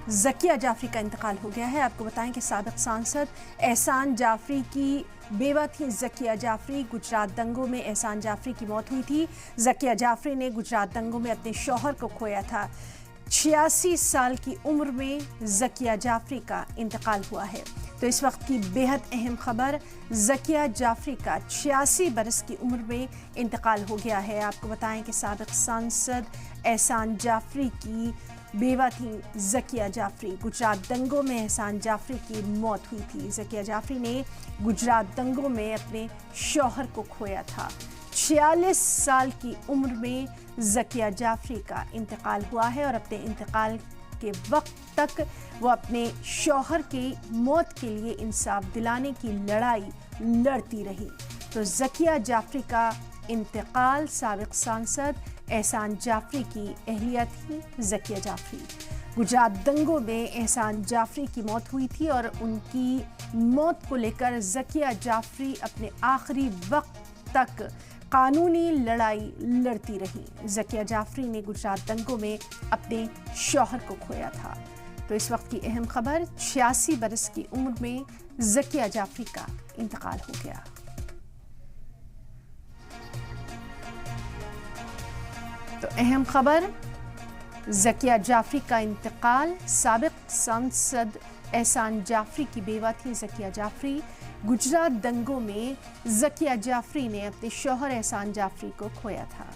ज़किया जाफरी का इंतकाल हो गया है। आपको बताएं कि साबिक सांसद एहसान जाफरी की बेवा थी ज़किया जाफरी। गुजरात दंगों में एहसान जाफरी की मौत हुई थी। ज़किया जाफरी ने गुजरात दंगों में अपने शौहर को खोया था। 86 साल की उम्र में ज़किया जाफरी का इंतकाल हुआ है। तो इस वक्त की बेहद अहम खबर, ज़किया जाफरी का 86 बरस की उम्र में इंतकाल हो गया है। आपको बताएं कि साबिक सांसद एहसान जाफरी की बेवा थी ज़किया जाफरी। गुजरात दंगों में एहसान जाफरी की मौत हुई थी। ज़किया जाफरी ने गुजरात दंगों में अपने शौहर को खोया था। 46 साल की उम्र में ज़किया जाफरी का इंतकाल हुआ है और अपने इंतकाल के वक्त तक वो अपने शौहर की मौत के लिए इंसाफ दिलाने की लड़ाई लड़ती रही। तो ज़किया जाफरी का इंतकाल साबिक सांसद एहसान जाफरी की अहलिया थी ज़किया जाफरी। गुजरात दंगों में एहसान जाफरी की मौत हुई थी और उनकी मौत को लेकर ज़किया जाफरी अपने आखिरी वक्त तक कानूनी लड़ाई लड़ती रही। ज़किया जाफरी ने गुजरात दंगों में अपने शौहर को खोया था। तो इस वक्त की अहम खबर, 86 बरस की उम्र में ज़किया जाफरी का इंतकाल हो गया। तो अहम खबर, ज़किया जाफरी का इंतकाल। साबिक सांसद एहसान जाफरी की बेवा थी ज़किया जाफरी। गुजरात दंगों में ज़किया जाफरी ने अपने शौहर एहसान जाफरी को खोया था।